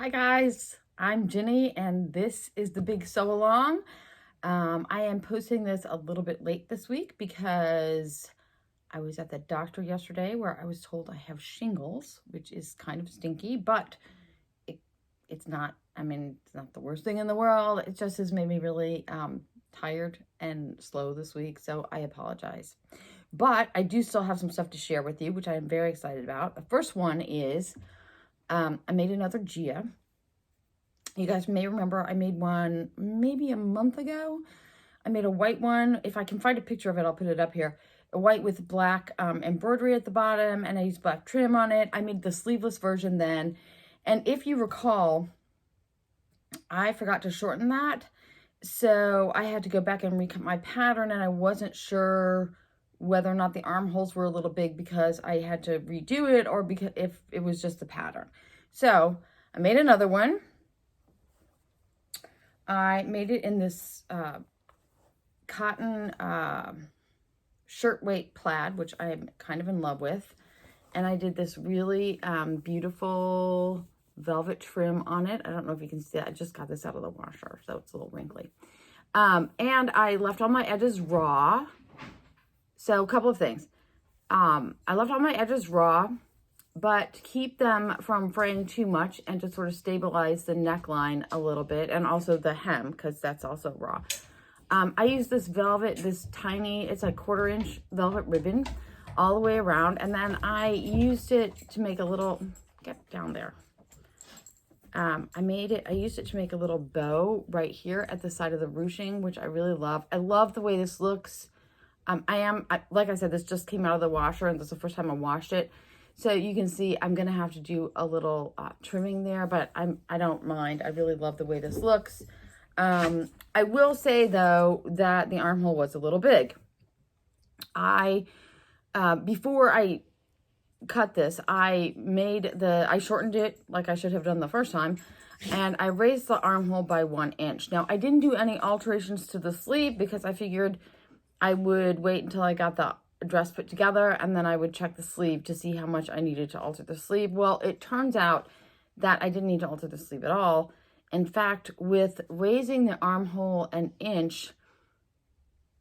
Hi guys, I'm Jenny and this is the big sew along. I am posting this a little bit late this week because I was at the doctor yesterday where I was told I have shingles, which is kind of stinky, but it's not, it's not the worst thing in the world. It just has made me really tired and slow this week, so I apologize. But I do still have some stuff to share with you, which I am very excited about. The first one is I made another Gia. You guys may remember I made one maybe a month ago. I made a white one. If I can find a picture of it, I'll put it up here. A white with black embroidery at the bottom, and I used black trim on it. I made the sleeveless version then. And if you recall, I forgot to shorten that. So I had to go back and recut my pattern, and I wasn't sure whether or not the armholes were a little big because I had to redo it or because if it was just the pattern. So I made another one. I made it in this cotton shirtweight plaid, which I'm kind of in love with. And I did this really beautiful velvet trim on it. I don't know if you can see that. I just got this out of the washer, so it's a little wrinkly. And I left all my edges raw. So a couple of things. I left all my edges raw, but keep them from fraying too much and to sort of stabilize the neckline a little bit, and also the hem, because that's also raw. I used this velvet, this tiny, it's a 1/4 inch velvet ribbon all the way around, and then I used it to make a little, get down there. I used it to make a little bow right here at the side of the ruching, which I really love. I love the way this looks. Like I said, this just came out of the washer, and this is the first time I washed it. So you can see I'm going to have to do a little trimming there, but I don't mind. I really love the way this looks. I will say, though, that the armhole was a little big. Before I cut this, I shortened it like I should have done the first time, and I raised the armhole by 1 inch. Now, I didn't do any alterations to the sleeve because I figured I would wait until I got the dress put together, and then I would check the sleeve to see how much I needed to alter the sleeve. Well, it turns out that I didn't need to alter the sleeve at all. In fact, with raising the armhole 1 inch,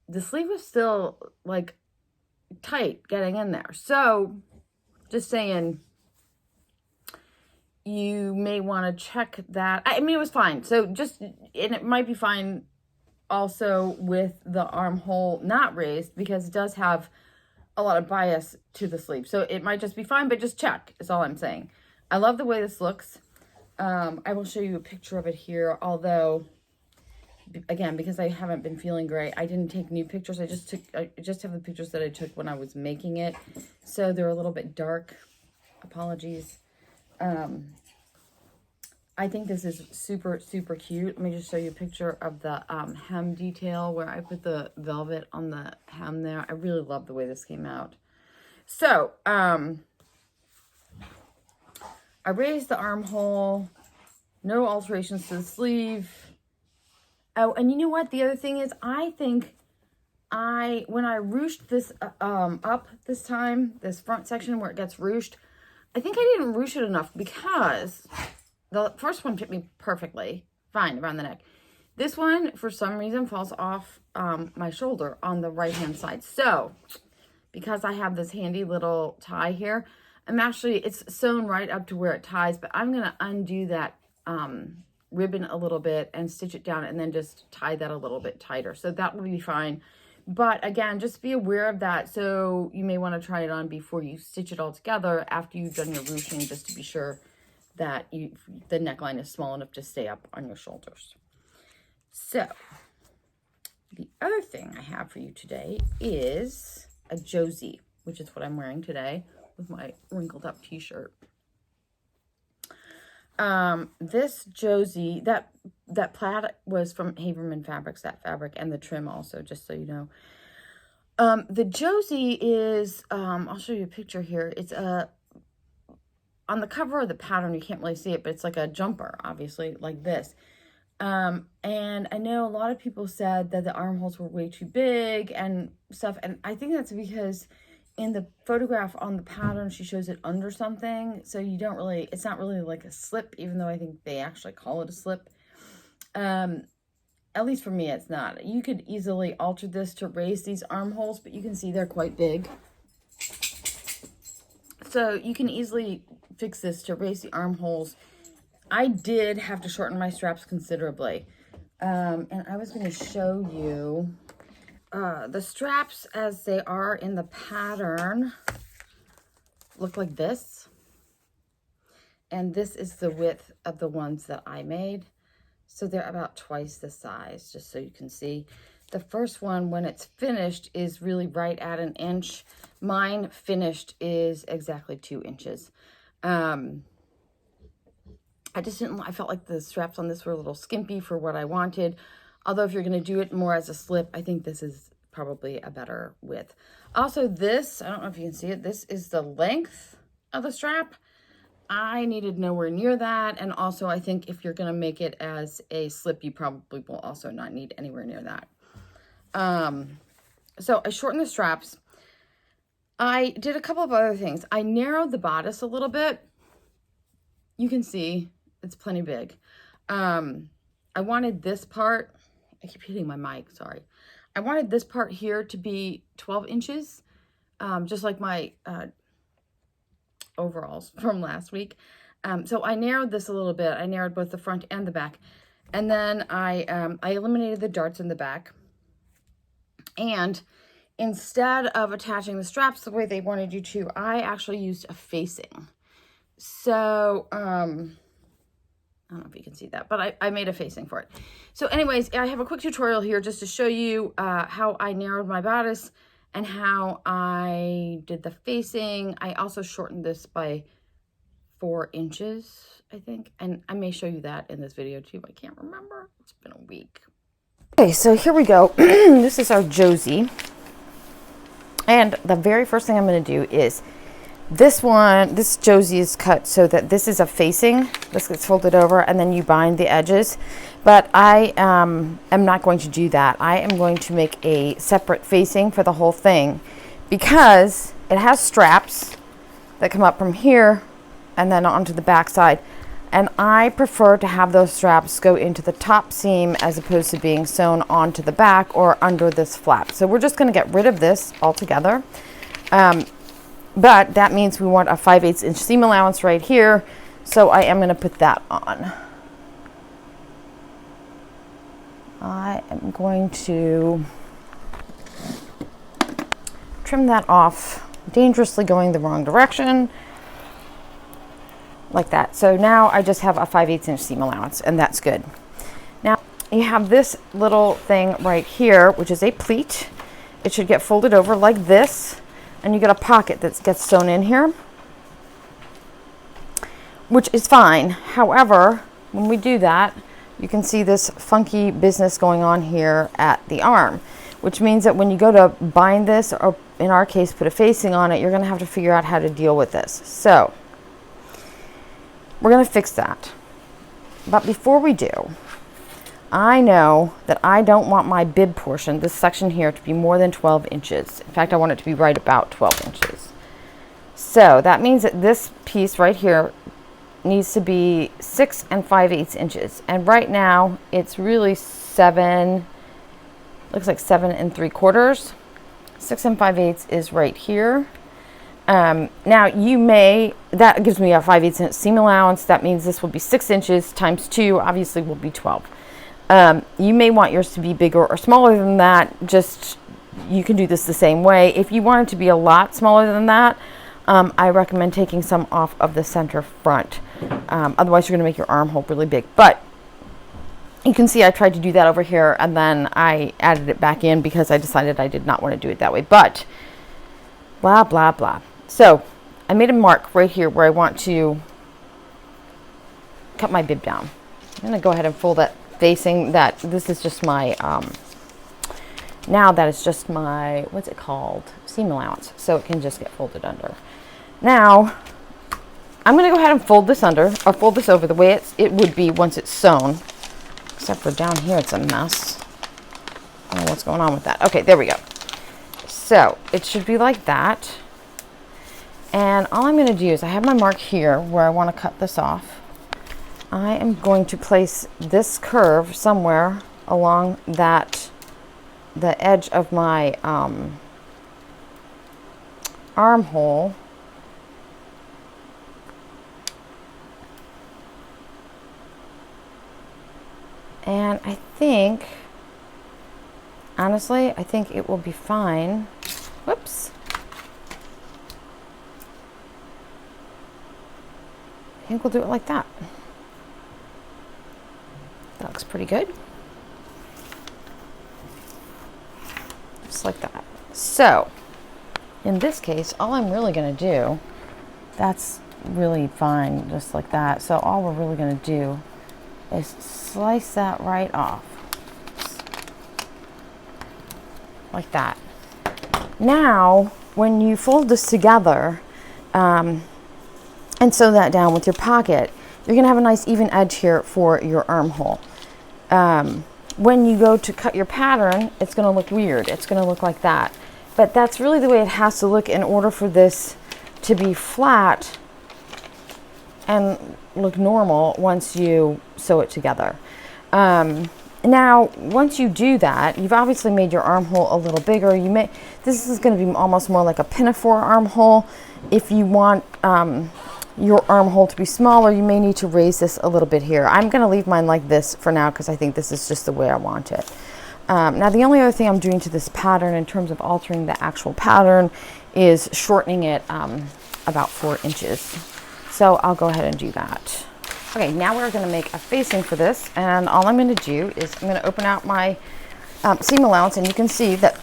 the sleeve was still like tight getting in there. So just saying, you may want to check that. I mean, it was fine. So and it might be fine also with the armhole not raised, because it does have a lot of bias to the sleeve. So it might just be fine, but just check is all I'm saying. I love the way this looks. I will show you a picture of it here, although, again, because I haven't been feeling great, I didn't take new pictures. I just have the pictures that I took when I was making it. So they're a little bit dark. Apologies. I think this is super, super cute. Let me just show you a picture of the hem detail where I put the velvet on the hem there. I really love the way this came out. So, I raised the armhole, no alterations to the sleeve. Oh, and you know what? The other thing is, I think when I ruched this up this time, this front section where it gets ruched, I think I didn't ruche it enough, because the first one fit me perfectly fine around the neck. This one, for some reason, falls off my shoulder on the right-hand side. So, because I have this handy little tie here, it's sewn right up to where it ties, but I'm going to undo that ribbon a little bit and stitch it down, and then just tie that a little bit tighter. So that will be fine. But again, just be aware of that. So you may want to try it on before you stitch it all together after you've done your ruching, just to be sure that the neckline is small enough to stay up on your shoulders. So the other thing I have for you today is a Josie, which is what I'm wearing today with my wrinkled up t-shirt. This Josie, that plaid was from Haberman Fabrics, that fabric, and the trim also, just so you know. The Josie is, I'll show you a picture here. It's on the cover of the pattern, you can't really see it, but it's like a jumper, obviously, like this. And I know a lot of people said that the armholes were way too big and stuff, and I think that's because in the photograph on the pattern, she shows it under something. So you don't really, it's not really like a slip, even though I think they actually call it a slip. At least for me, it's not. You could easily alter this to raise these armholes, but you can see they're quite big. So you can easily fix this to raise the armholes. I did have to shorten my straps considerably. And I was going to show you the straps as they are in the pattern look like this. And this is the width of the ones that I made. So they're about twice the size, just so you can see. The first one, when it's finished, is really right at an inch. Mine finished is exactly 2 inches. I felt like the straps on this were a little skimpy for what I wanted. Although if you're going to do it more as a slip, I think this is probably a better width. Also this, I don't know if you can see it, this is the length of the strap. I needed nowhere near that. And also I think if you're going to make it as a slip, you probably will also not need anywhere near that. So I shortened the straps. I did a couple of other things. I narrowed the bodice a little bit. You can see it's plenty big. I wanted this part, I keep hitting my mic, sorry. I wanted this part here to be 12 inches, just like my overalls from last week. So I narrowed this a little bit. I narrowed both the front and the back. And then I eliminated the darts in the back. And instead of attaching the straps the way they wanted you to, I actually used a facing. So, I don't know if you can see that, but I made a facing for it. So anyways, I have a quick tutorial here just to show you how I narrowed my bodice and how I did the facing. I also shortened this by 4 inches, I think. And I may show you that in this video too. I can't remember. It's been a week. Okay, so here we go. This is our Josie. And the very first thing I'm going to do is this Josie is cut so that this is a facing. This gets folded over and then you bind the edges. But I am not going to do that. I am going to make a separate facing for the whole thing because it has straps that come up from here and then onto the back side. And I prefer to have those straps go into the top seam as opposed to being sewn onto the back or under this flap. So we're just going to get rid of this altogether. But that means we want a 5/8 inch seam allowance right here. So I am going to put that on. I am going to trim that off, dangerously going the wrong direction. Like that. So now I just have a 5/8 inch seam allowance and that's good. Now you have this little thing right here, which is a pleat. It should get folded over like this. And you get a pocket that gets sewn in here, which is fine. However, when we do that, you can see this funky business going on here at the arm, which means that when you go to bind this, or in our case, put a facing on it, you're going to have to figure out how to deal with this. So we're going to fix that. But before we do, I know that I don't want my bib portion, this section here, to be more than 12 inches. In fact, I want it to be right about 12 inches. So that means that this piece right here needs to be 6 5/8 inches. And right now it's really 7, looks like 7 3/4. 6 5/8 is right here. Now you may, that gives me a 5/8 inch seam allowance. That means this will be 6 inches times 2, obviously will be 12. You may want yours to be bigger or smaller than that. Just, you can do this the same way. If you want it to be a lot smaller than that, I recommend taking some off of the center front. Otherwise you're going to make your armhole really big. But you can see I tried to do that over here and then I added it back in because I decided I did not want to do it that way. But blah, blah, blah. So I made a mark right here where I want to cut my bib down. I'm going to go ahead and fold that facing. That this is just my now that is just my, what's it called, seam allowance, so it can just get folded under. Now I'm going to go ahead and fold this under, or fold this over the way it would be once it's sewn, except for down here it's a mess. I don't know what's going on with that. Okay, there we go. So it should be like that. And all I'm going to do is I have my mark here where I want to cut this off. I am going to place this curve somewhere along the edge of my armhole. And I think, honestly, I think it will be fine. Whoops. I think we'll do it like that. That looks pretty good. Just like that. So, in this case, all I'm really going to do, that's really fine, just like that. So all we're really going to do is slice that right off. Like that. Now, when you fold this together and sew that down with your pocket, you're going to have a nice even edge here for your armhole. When you go to cut your pattern, it's going to look weird. It's going to look like that. But that's really the way it has to look in order for this to be flat and look normal once you sew it together. Now, once you do that, you've obviously made your armhole a little bigger. This is going to be almost more like a pinafore armhole. If you want your armhole to be smaller, you may need to raise this a little bit here. I'm going to leave mine like this for now because I think this is just the way I want it. Now, the only other thing I'm doing to this pattern in terms of altering the actual pattern is shortening it about 4 inches. So I'll go ahead and do that. Okay, now we're going to make a facing for this, and all I'm going to do is I'm going to open out my seam allowance, and you can see that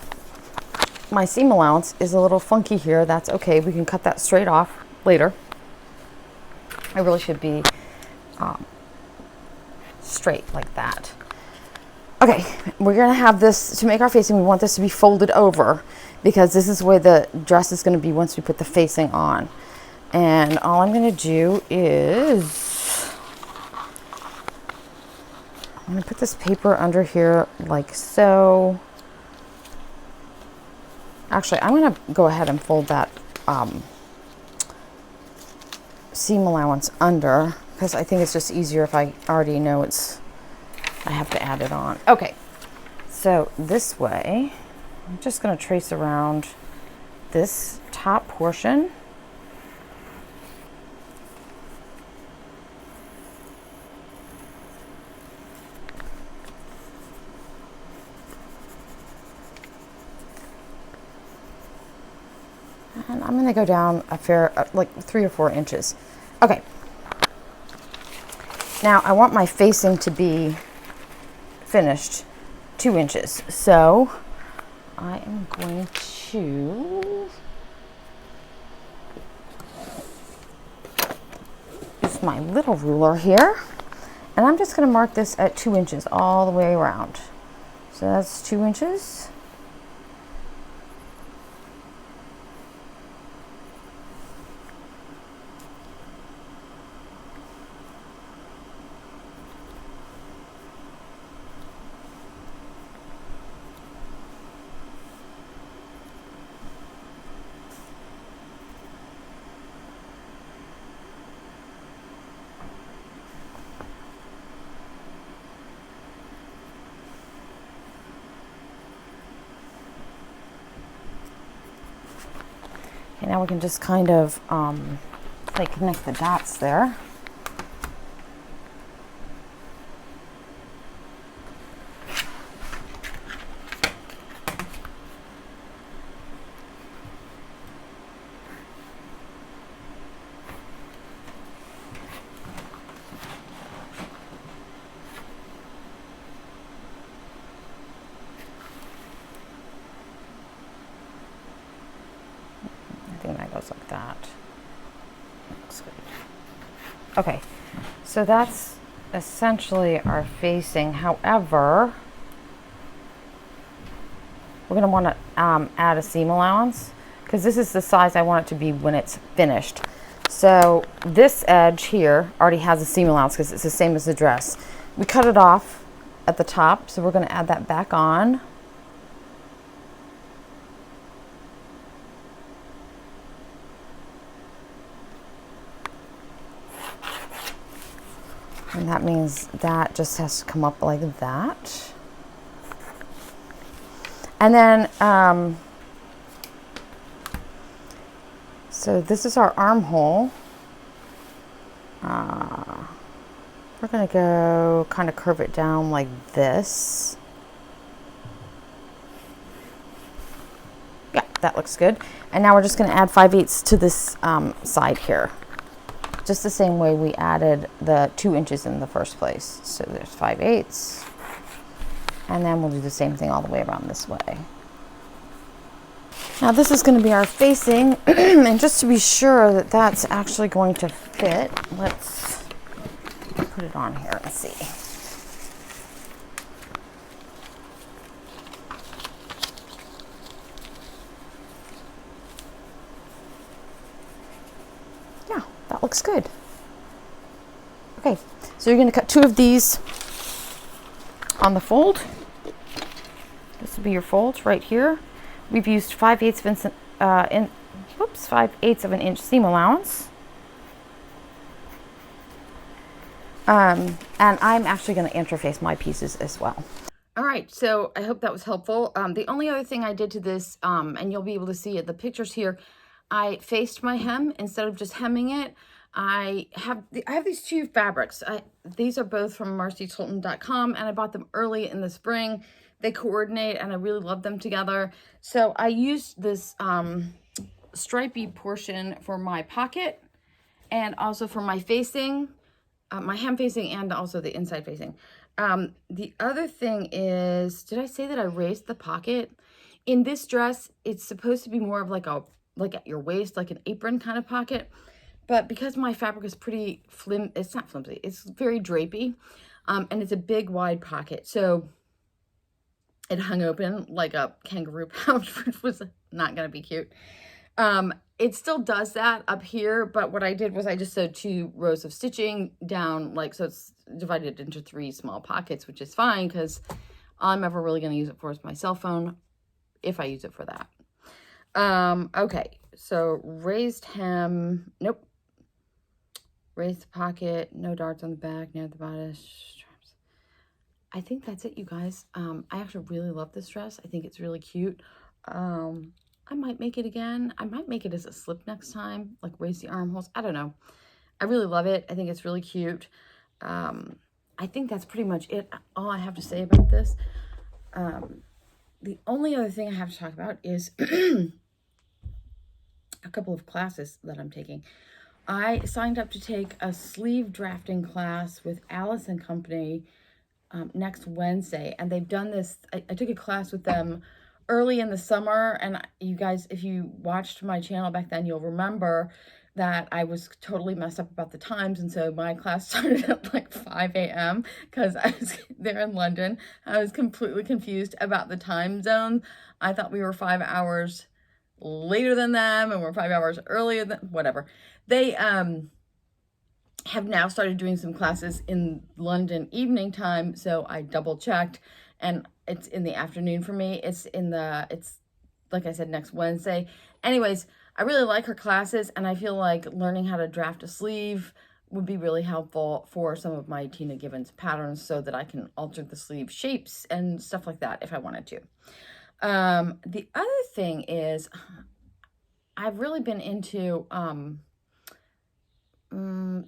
my seam allowance is a little funky here. That's okay. We can cut that straight off later. It really should be straight like that. Okay, we're going to have this, to make our facing, we want this to be folded over because this is the way the dress is going to be once we put the facing on. And all I'm going to do is, I'm going to put this paper under here like so. Actually, I'm going to go ahead and fold that seam allowance under because I think it's just easier if I already know I have to add it on. Okay, so this way, I'm just going to trace around this top portion. And I'm going to go down a fair, like 3 or 4 inches. Okay. Now I want my facing to be finished 2 inches. So I am going to use my little ruler here. And I'm just going to mark this at 2 inches all the way around. So that's 2 inches. Okay, now we can just kind of like connect the dots there. That goes like that. Looks good. Okay, so that's essentially our facing. However, we're going to want to add a seam allowance because this is the size I want it to be when it's finished. So this edge here already has a seam allowance because it's the same as the dress. We cut it off at the top, so we're going to add that back on. And that means that just has to come up like that. And then, so this is our armhole. We're going to go kind of curve it down like this. Yeah, that looks good. And now we're just going to add 5/8 to this side here. Just the same way we added the 2 inches in the first place. So there's 5/8. And then we'll do the same thing all the way around this way. Now this is going to be our facing. And just to be sure that that's actually going to fit, let's put it on here and see. Yeah, that looks good. Okay, so you're going to cut 2 of these on the fold. This will be your fold right here. We've used 5/8 of an inch seam allowance. And I'm actually going to interface my pieces as well. All right, so I hope that was helpful. The only other thing I did to this, and you'll be able to see it, the pictures here, I faced my hem instead of just hemming it. I have these 2 fabrics. These are both from marcytolton.com, and I bought them early in the spring. They coordinate, and I really love them together. So I used this stripy portion for my pocket and also for my facing, my hem facing and also the inside facing. The other thing is, did I say that I raised the pocket? In this dress, it's supposed to be more of like at your waist, like an apron kind of pocket. But because my fabric is pretty it's not flimsy, it's very drapey, and it's a big wide pocket. So it hung open like a kangaroo pouch, which was not going to be cute. It still does that up here, but what I did was I just sewed 2 rows of stitching down, like, so it's divided into 3 small pockets, which is fine because all I'm ever really going to use it for is my cell phone, if I use it for that. Okay, so raised hem, nope. Raised the pocket, no darts on the back, near the bodice. I think that's it, you guys. I actually really love this dress. I think it's really cute. I might make it again. I might make it as a slip next time, like raise the armholes. I don't know. I really love it. I think it's really cute. I think that's pretty much it. All I have to say about this. The only other thing I have to talk about is a couple of classes that I'm taking. I signed up to take a sleeve drafting class with Alice and Company next Wednesday, and they've done this. I took a class with them early in the summer, and you guys, if you watched my channel back then, you'll remember that I was totally messed up about the times, and so my class started at like 5 a.m. because I was there in London. I was completely confused about the time zone. I thought we were 5 hours later than them, and we're 5 hours earlier than whatever. They have now started doing some classes in London evening time, so I double checked, and it's in the afternoon for me. It's like I said, next Wednesday. Anyways, I really like her classes, and I feel like learning how to draft a sleeve would be really helpful for some of my Tina Givens patterns so that I can alter the sleeve shapes and stuff like that if I wanted to. The other thing is I've really been into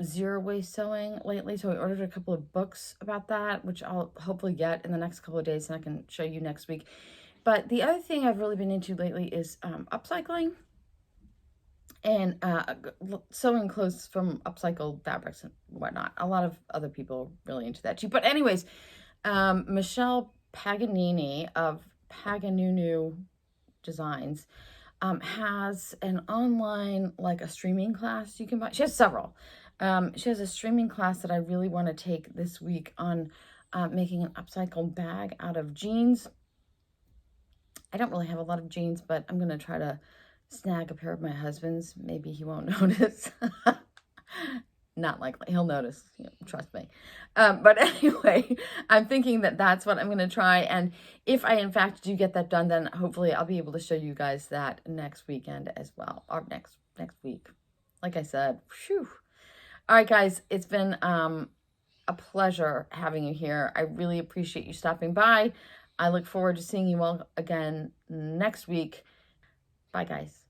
zero waste sewing lately, so I ordered a couple of books about that, which I'll hopefully get in the next couple of days, and I can show you next week. But the other thing I've really been into lately is upcycling and sewing clothes from upcycled fabrics and whatnot. A lot of other people are really into that too. But anyways, Michelle Paganini of Paganoonoo Designs has an online, like a streaming class you can buy. She has several. She has a streaming class that I really want to take this week on making an upcycled bag out of jeans. I don't really have a lot of jeans, but I'm going to try to snag a pair of my husband's. Maybe he won't notice. Not likely. He'll notice. Trust me. But anyway, I'm thinking that that's what I'm going to try. And if I, in fact, do get that done, then hopefully I'll be able to show you guys that next weekend as well. Or next week. Like I said. Phew. All right, guys. It's been a pleasure having you here. I really appreciate you stopping by. I look forward to seeing you all again next week. Bye, guys.